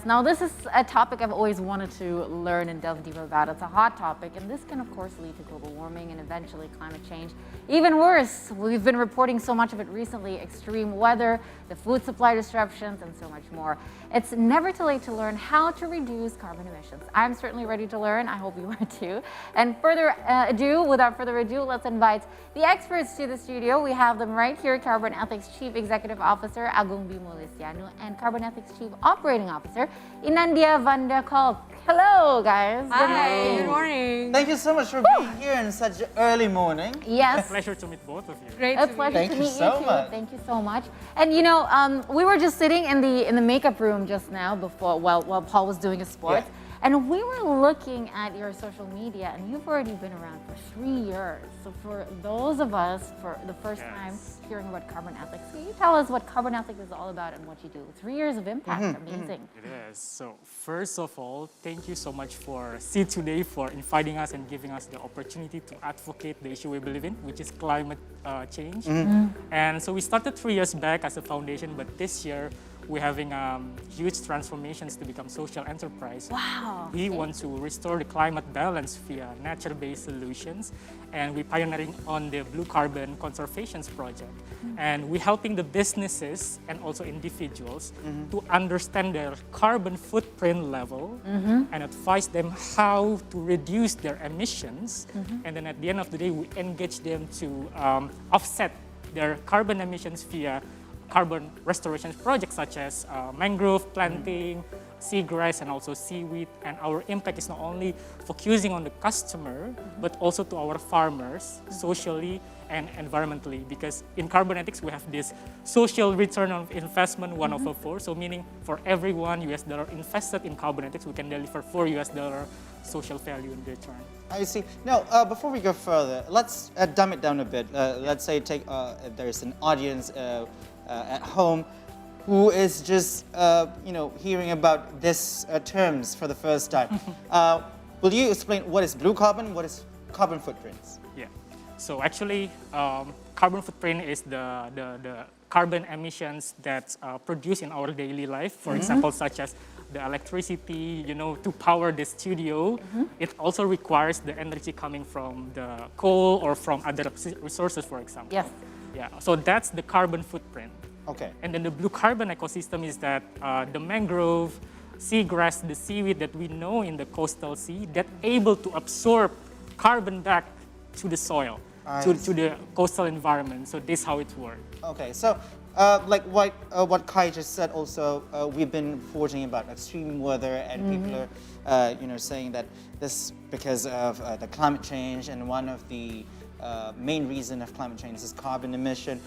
Now, this is a topic I've always wanted to learn and delve deeper about. It's a hot topic, and this can, of course, lead to global warming and eventually climate change. Even worse, we've been reporting so much of it recently: extreme weather, the food supply disruptions, and so much more. It's never too late to learn how to reduce carbon emissions. I'm certainly ready to learn. I hope you are too. And without further ado, let's invite the experts to the studio. We have them right here: CarbonEthics Chief Executive Officer Agung Bimo Listyanu and CarbonEthics Chief Operating Officer Innandya Kolk. Hello, guys. Hi, good morning. Thank you so much for being here in such early morning. Yes. A pleasure to meet both of you. Great A to pleasure Thank to you meet so you too. much. Thank you so much. And we were just sitting in the makeup room just now while Paul was doing his sports. Yeah. And we were looking at your social media, and you've already been around for 3 years. So for those of us, for the first time hearing about CarbonEthics, can you tell us what CarbonEthics is all about and what you do? 3 years of impact, amazing. It is. So first of all, thank you so much for See Today for inviting us and giving us the opportunity to advocate the issue we believe in, which is climate change. And so we started 3 years back as a foundation, but this year we're having huge transformations to become social enterprise. Wow. We want to restore the climate balance via nature-based solutions, and we're pioneering on the blue carbon conservations project. And we're helping the businesses and also individuals to understand their carbon footprint level and advise them how to reduce their emissions. And then at the end of the day, we engage them to offset their carbon emissions via carbon restoration projects such as mangrove planting, seagrass, and also seaweed. And our impact is not only focusing on the customer, but also to our farmers, socially and environmentally. Because in CarbonEthics, we have this social return on investment 1/4. So meaning for every $1 invested in CarbonEthics, we can deliver $4 social value in return. I see. Now, before we go further, let's dumb it down a bit. Let's say there's an audience at home who is just hearing about this terms for the first time. Will you explain what is blue carbon, what is carbon footprints? Yeah. So actually, carbon footprint is the carbon emissions that produce in our daily life. For example, such as the electricity, to power the studio. It also requires the energy coming from the coal or from other resources, for example. Yes. Yeah. So that's the carbon footprint. Okay. And then the blue carbon ecosystem is that the mangrove, seagrass, the seaweed that we know in the coastal sea that able to absorb carbon back to the soil, to the coastal environment. So this is how it works. Okay, so like what Kai just said also, we've been reporting about extreme weather and people are saying that this because of the climate change, and one of the main reason of climate change is carbon emission.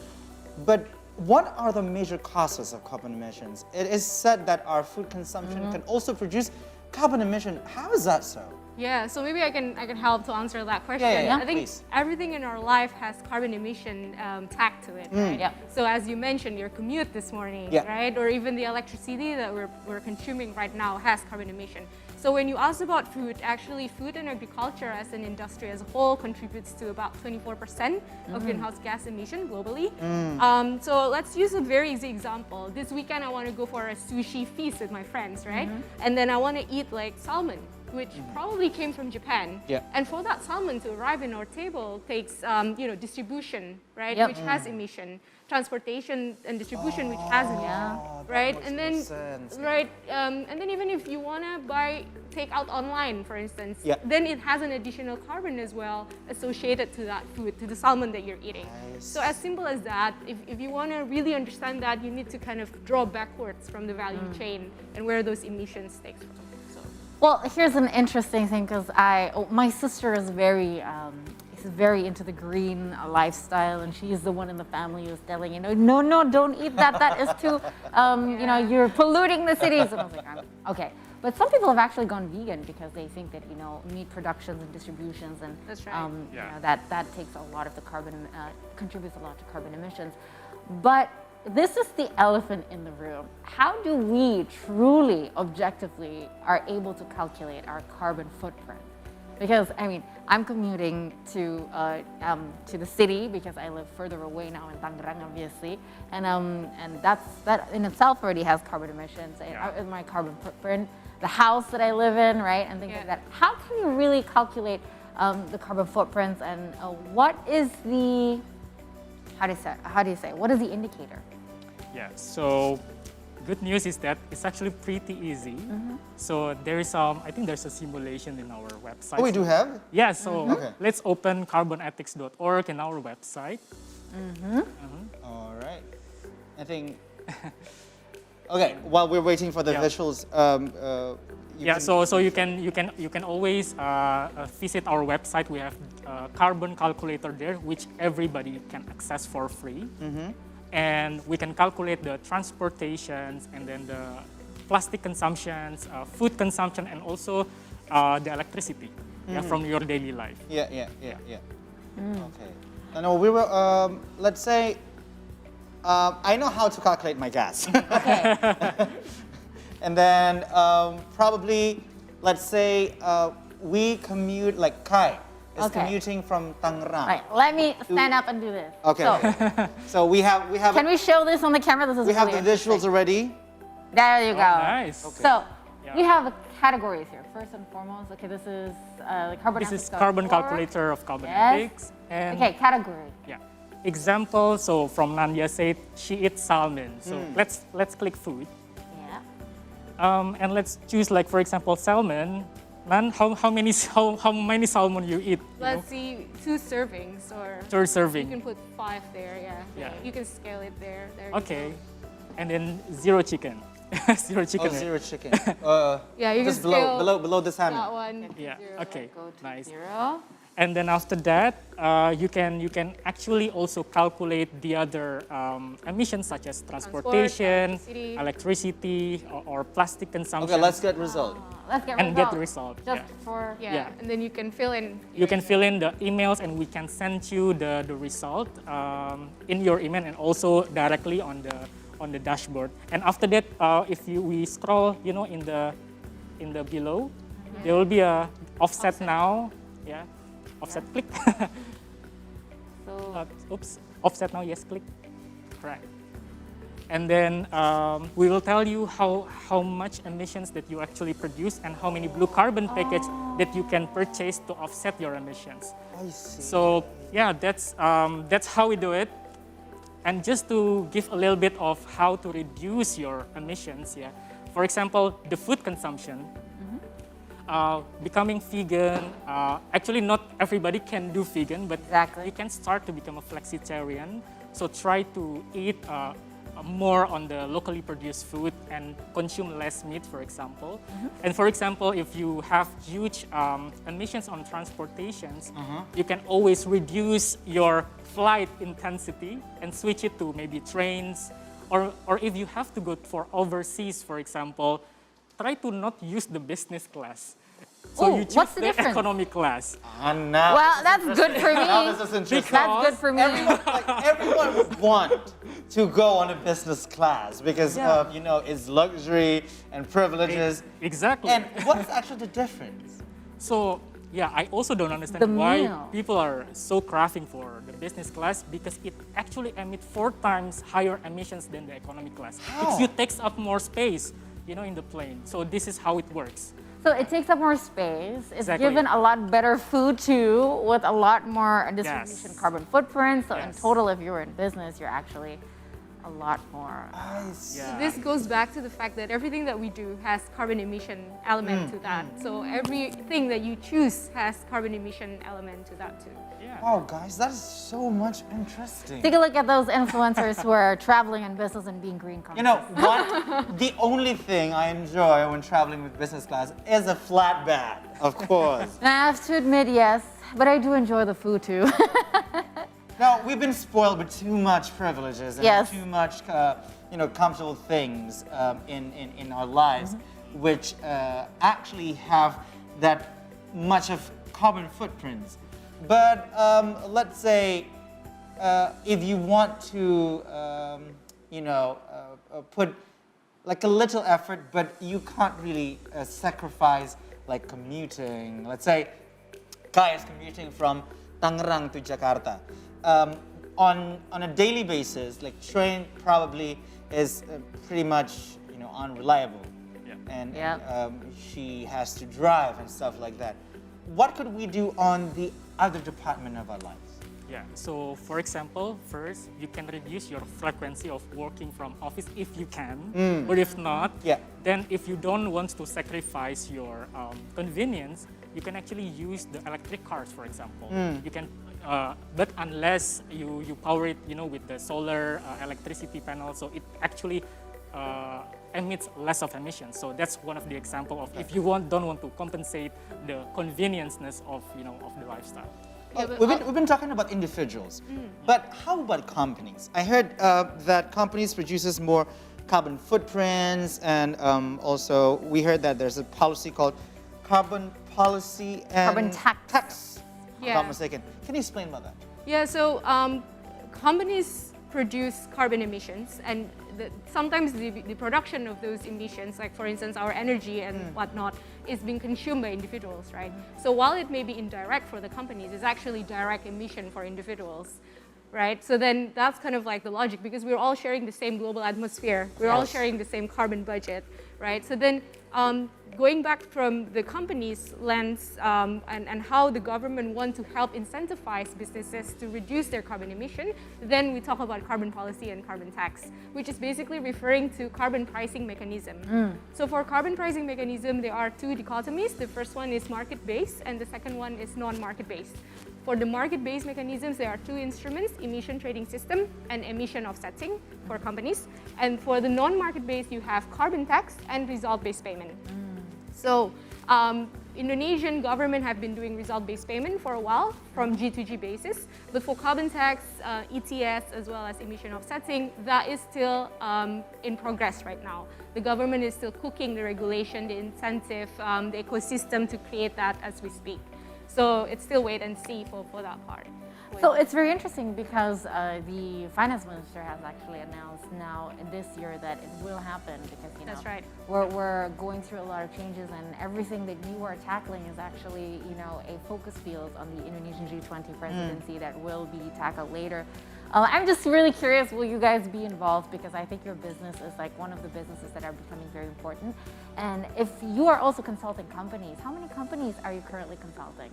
But what are the major causes of carbon emissions? It is said that our food consumption can also produce carbon emission. How is that so? Yeah, so maybe I can help to answer that question. Yeah, I think please. everything in our life has carbon emission tagged to it, right? Yeah. So as you mentioned, your commute this morning, right? Or even the electricity that we're consuming right now has carbon emission. So when you ask about food, actually food and agriculture as an industry as a whole contributes to about 24% of greenhouse gas emission globally. So let's use a very easy example. This weekend I want to go for a sushi feast with my friends, right? And then I want to eat like salmon, which probably came from Japan. Yeah. And for that salmon to arrive in our table takes distribution, right? Yep. Which has emission, transportation and distribution, which has emission, right? And then, right, and then even if you wanna take out online, for instance, then it has an additional carbon as well associated to that food, to the salmon that you're eating. So as simple as that, if you wanna really understand that, you need to kind of draw backwards from the value chain and where those emissions take from. Well, here's an interesting thing, because my sister is very into the green lifestyle, and she is the one in the family who's telling, no, don't eat that. That is too, you're polluting the cities. And I was like, okay. But some people have actually gone vegan because they think that meat productions and distributions and That's right. that takes a lot of the carbon, contributes a lot to carbon emissions. But this is the elephant in the room. How do we truly, objectively, are able to calculate our carbon footprint? Because I mean, I'm commuting to the city because I live further away now in Tangerang, obviously, and that in itself already has carbon emissions. And my carbon footprint, the house that I live in, right, and things like that. How can you really calculate the carbon footprints, and what is the how do you say what is the indicator? Yeah. So good news is that it's actually pretty easy. So there is I think there's a simulation in our website. Oh, we do have? Yeah, so Okay. let's open carbonethics.org in our website. All right. I think. Okay, while we're waiting for the visuals, So you can always visit our website. We have a carbon calculator there, which everybody can access for free. And we can calculate the transportations and then the plastic consumptions, food consumption, and also the electricity from your daily life. Yeah. Okay. No, we were, let's say, I know how to calculate my gas. Okay. And then probably, let's say, we commute, like Kai is commuting from Tangerang. Right. Let me stand up and do this. Okay. So, So we have. can we show this on the camera? This is We have really the visuals interesting. already. There you go. Nice. So Yeah. we have categories here. First and foremost, okay, this is the carbon. This is ethics carbon score. calculator of carbon Yes. ethics. And Okay, category. yeah. Example, so from Innandya said she eats salmon. So let's click food. Yeah. And let's choose, like, for example, salmon. Man, how many salmon you eat? Let's see, 2 servings or Per you serving. can put 5 there, Yeah. You can scale it there. There you Okay. go. And then 0 chicken. 0 chicken. Oh, 0 chicken. Yeah, you can Just scale below the salmon. that one. Yeah. 0. Okay. Go to Nice. 0. And then after that, you can actually also calculate the other emissions such as transportation, electricity, or plastic consumption. Okay, let's get result. Let's get And get the results. result. Just for Yeah. And then you can fill in. You can fill in the emails, and we can send you the result in your email and also directly on the dashboard. And after that, if we scroll, in the below, there will be a offset now. Yeah, offset click. so Oops, offset now. Yes, click. Correct. And then we will tell you how much emissions that you actually produce and how many blue carbon packets that you can purchase to offset your emissions. I see. So yeah, that's how we do it. And just to give a little bit of how to reduce your emissions, yeah. For example, the food consumption. Becoming vegan, actually not everybody can do vegan, but Exactly. you can start to become a flexitarian. So try to eat more on the locally produced food and consume less meat, for example. And for example, if you have huge emissions on transportations, you can always reduce your flight intensity and switch it to maybe trains, or if you have to go for overseas, for example, try to not use the business class. So Ooh, you choose what's the difference? economy class. Now well, that's good for me. Now this is interesting. That's good for me. Everyone would want to go on a business class because of, it's luxury and privileges. Exactly. And what's actually the difference? So yeah, I also don't understand The why meal. people are so craving for the business class, because it actually emits 4 times higher emissions than the economy class. How? It takes up more space, in the plane. So this is how it works. So it takes up more space. It's Exactly. given a lot better food too, with a lot more distribution carbon footprint. So in Yes. total, if you're in business, you're actually a lot more. I see. Yeah. This goes back to the fact that everything that we do has carbon emission element to that. So everything that you choose has carbon emission element to that too. Yeah. Wow, guys, that is so much interesting. Take a look at those influencers who are traveling in business and being green conscious. You know what? The only thing I enjoy when traveling with business class is a flatbed, of course. And I have to admit, yes, but I do enjoy the food too. Now, we've been spoiled with too much privileges and Yes. too much, comfortable things in our lives, which actually have that much of carbon footprints. But let's say if you want to, put like a little effort, but you can't really sacrifice like commuting. Let's say Kai is commuting from Tangerang to Jakarta. On a daily basis, like train probably is pretty much unreliable, and she has to drive and stuff like that. What could we do on the other department of our lives? Yeah, so for example, first, you can reduce your frequency of working from office if you can, or if not, then if you don't want to sacrifice your convenience, you can actually use the electric cars, for example. You can, but unless you power it, with the solar electricity panel, so it actually emits less of emissions. So that's one of the example of if you don't want to compensate the convenienceness of the lifestyle. We've been talking about individuals, but how about companies? I heard that companies produces more carbon footprints, and also we heard that there's a policy called carbon policy and Carbon tax. If I'm not mistaken. Can you explain about that? Yeah, so companies produce carbon emissions, and sometimes the production of those emissions, like for instance our energy and whatnot, is being consumed by individuals, right? So while it may be indirect for the companies, it's actually direct emission for individuals, right? So then that's kind of like the logic, because we're all sharing the same global atmosphere, we're all sharing the same carbon budget, right? So then going back from the company's lens and how the government want to help incentivize businesses to reduce their carbon emission, then we talk about carbon policy and carbon tax, which is basically referring to carbon pricing mechanism. So for carbon pricing mechanism, there are two dichotomies. The first one is market-based, and the second one is non-market-based. For the market-based mechanisms, there are two instruments: emission trading system and emission offsetting for companies. And for the non-market-based, you have carbon tax and result-based payment. So Indonesian government have been doing result-based payment for a while from G2G basis, but for carbon tax, ETS, as well as emission offsetting, that is still in progress right now. The government is still cooking the regulation, the incentive, the ecosystem to create that as we speak. So it's still wait and see for that part. So it's very interesting because the finance minister has actually announced now this year that it will happen, because That's right. we're going through a lot of changes, and everything that you are tackling is actually a focus field on the Indonesian G20 presidency that will be tackled later. I'm just really curious, will you guys be involved? Because I think your business is like one of the businesses that are becoming very important. And if you are also consulting companies, how many companies are you currently consulting?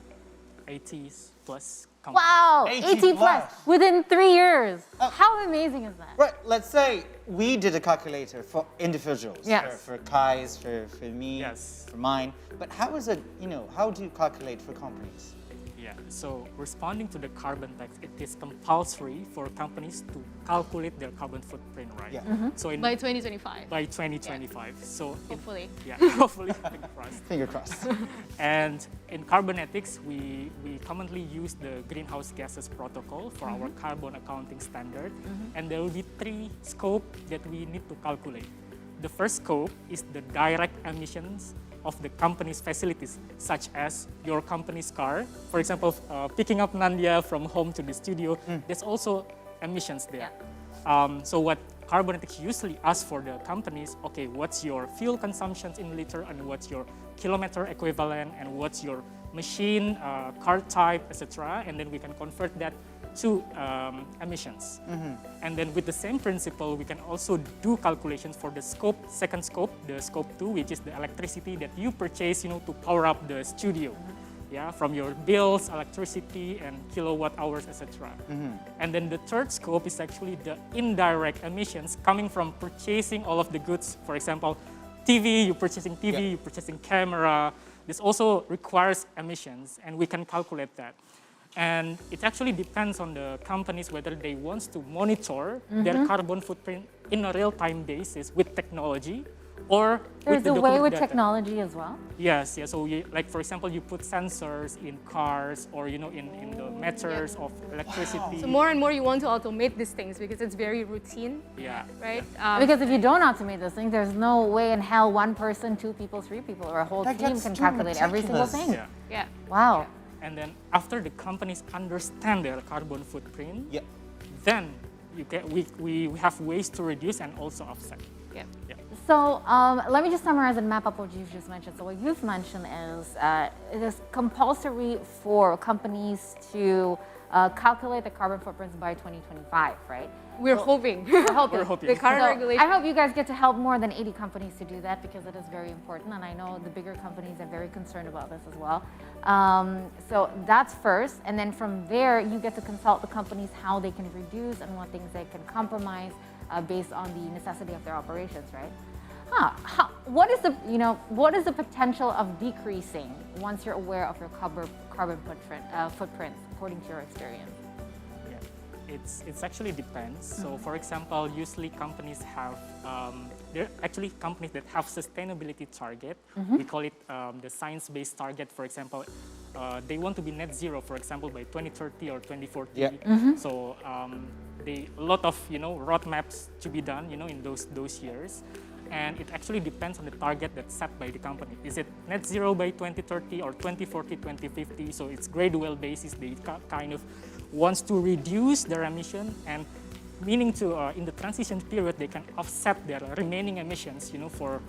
80 plus companies. Wow, 80 80 plus within 3 years. How amazing is that? Right, let's say we did a calculator for individuals, Yes. for Kai's, for me, Yes. for mine. But how is it, how do you calculate for companies? Yeah, so responding to the carbon tax, it is compulsory for companies to calculate their carbon footprint, right? Yeah. So By 2025. by 2025. So Hopefully. hopefully, fingers crossed. Finger crossed. And in CarbonEthics, we commonly use the greenhouse gases protocol for our carbon accounting standard. And there will be 3 scopes that we need to calculate. The first scope is the direct emissions of the company's facilities, such as your company's car. For example, picking up Innandya from home to the studio, there's also emissions there. So what CarbonEthics usually asks for the companies, okay, what's your fuel consumptions in liter, and what's your kilometer equivalent, and what's your machine, car type, etc. And then we can convert that to emissions. And then with the same principle, we can also do calculations for the second scope, the scope 2, which is the electricity that you purchase, to power up the studio. Yeah, from your bills, electricity, and kilowatt hours, etc. And then the third scope is actually the indirect emissions coming from purchasing all of the goods. For example, TV, you're purchasing TV, you're purchasing camera. This also requires emissions, and we can calculate that. And it actually depends on the companies whether they want to monitor their carbon footprint in a real-time basis with technology, or There's with the a way document with data. technology as well? Yes, yeah. So, like for example, you put sensors in cars, or in the meters of electricity. So more and more you want to automate these things because it's very routine, Yeah. right? Because if you don't automate this thing, there's no way in hell 1 person, 2 people, 3 people, or a whole That team gets can too calculate every single ridiculous. thing. Yeah. Yeah. Wow. And then after the companies understand their carbon footprint, then we have ways to reduce and also offset. Yeah. Yeah. So let me just summarize and map up what you've just mentioned. So what you've mentioned is it is compulsory for companies to calculate the carbon footprints by 2025, right? We're hoping. We're hoping. We're hoping. The current So regulation. I hope you guys get to help more than 80 companies to do that because it is very important, and I know the bigger companies are very concerned about this as well. So that's first, and then from there you get to consult the companies how they can reduce and what things they can compromise based on the necessity of their operations, right? What is the potential of decreasing once you're aware of your carbon footprints, according to your experience? It's actually depends. So for example, usually companies have, there are actually companies that have sustainability target. We call it the science-based target. For example, they want to be net zero, for example, by 2030 or 2040. Yeah. So a lot of roadmaps to be done in those years. And it actually depends on the target that's set by the company. Is it net zero by 2030 or 2040, 2050? So it's gradual basis. They kind of wants to reduce their emission, and meaning to in the transition period they can offset their remaining emissions, for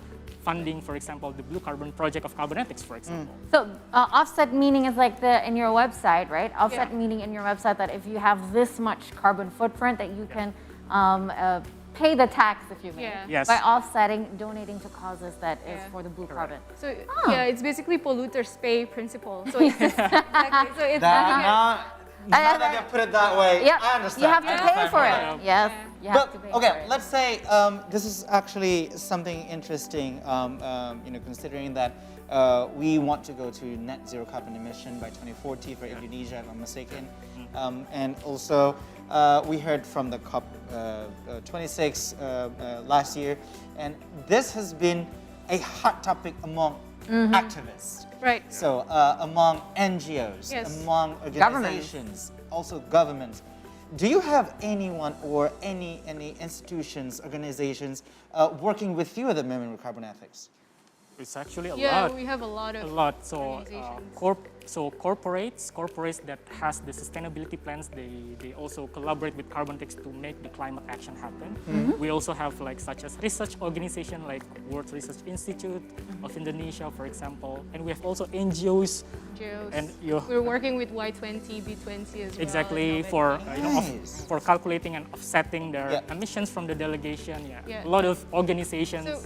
funding, for example, the blue carbon project of CarbonEthics, for example. So offset meaning is like in your website, right? Offset meaning in your website that if you have this much carbon footprint that you can pay the tax, if you may, Yes. by offsetting, donating to causes that is for the blue carbon. So it's basically polluters pay principle. So it's exactly. So it's Now that you put it that way, Yep. I understand. You have to I pay understand for more. it. Yes. You have to pay But okay, for it. let's say this is actually something interesting. Considering that we want to go to net zero carbon emission by 2040 for Indonesia, if I'm mistaken, and also we heard from the COP 26 last year, and this has been a hot topic among activists. right. So among NGOs, Yes. among organizations, also governments. Do you have anyone or any institutions, organizations working with you at the moment with carbon ethics? It's actually a Yeah, lot. we have a lot of A lot. So, organizations. corporates that has the sustainability plans, they also collaborate with CarbonEthics to make the climate action happen. We also have such as research organization like World Research Institute of Indonesia, for example, and we have also NGOs. And we're working with Y20, B20 as well. Exactly and for Nice. for calculating and offsetting their Yeah. emissions from the delegation. Yeah. A lot of organizations. So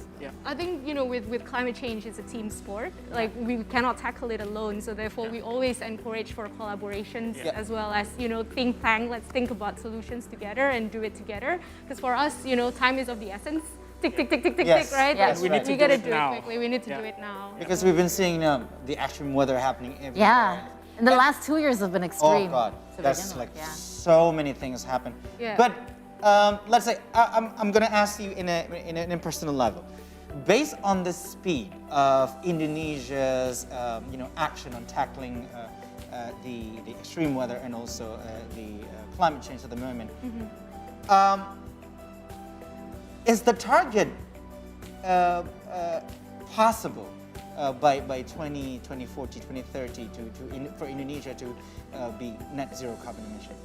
I think with climate change, it's a team sport. Like we cannot tackle it alone. So therefore, we always encourage for collaborations as well as think tank. Let's think about solutions together and do it together. Because for us, time is of the essence. Tick, tick, tick, tick, tick, Yes. tick, right? Yes, Like, we need to we do gotta it do now. it quickly. We need to Yeah. do it now. Because we've been seeing the extreme weather happening everywhere. Yeah. And the last 2 years have been Oh extreme. God, to that's begin like with, so many things happen. Yeah. But let's say I'm gonna ask you in a personal level, based on the speed of Indonesia's action on tackling the extreme weather and also the climate change at the moment. Is the target possible by 2040, 2030 for Indonesia to be net zero carbon emission?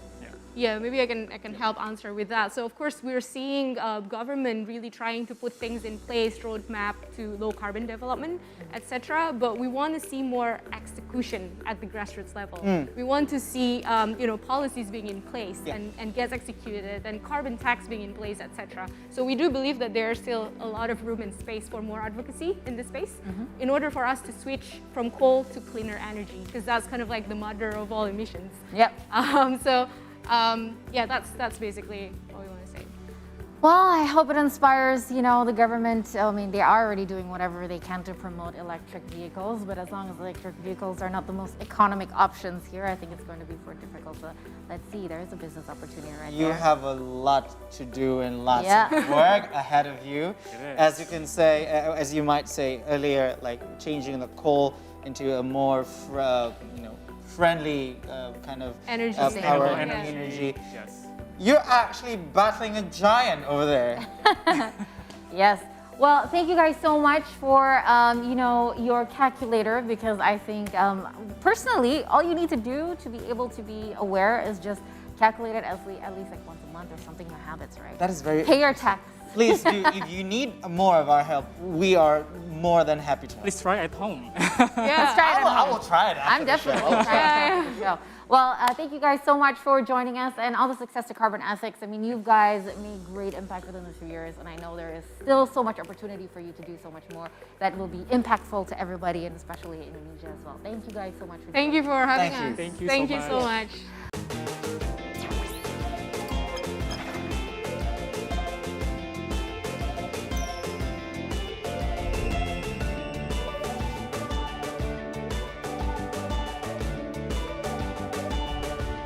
Yeah, maybe I can help answer with that. So of course we're seeing government really trying to put things in place, roadmap to low carbon development, etc. But we want to see more execution at the grassroots level. We want to see policies being in place and gets executed, and carbon tax being in place, etc. So we do believe that there's still a lot of room and space for more advocacy in this space, in order for us to switch from coal to cleaner energy, because that's kind of like the mother of all emissions. Yep. That's basically all we want to say. Well, I hope it inspires, the government. I mean, they are already doing whatever they can to promote electric vehicles, but as long as electric vehicles are not the most economic options here, I think it's going to be more difficult. So let's see, there is a business opportunity right You there. have a lot to do and lots Yeah. of work ahead of you. It is. As you can say, as you might say earlier, like changing the coal into a more friendly kind of Energy. power Sustainable and energy. energy. Yes. You're actually battling a giant over there. Yes. Well, thank you guys so much for, your calculator, because I think, personally, all you need to do to be able to be aware is just calculate it at least like once a month or something, your habits, right? That is very Pay your tax. please do. If you need more of our help, we are more than happy to help. Please try at home. Let's try it. I will try it after I'm the show. definitely going to try it after the show. Well, thank you guys so much for joining us and all the success to Carbon Ethics. I mean, you guys made great impact within the 2 years, and I know there is still so much opportunity for you to do so much more that will be impactful to everybody, and especially Indonesia as well. Thank you guys so much for joining Thank you for having Thank you. us. Thank you Thank so you so much.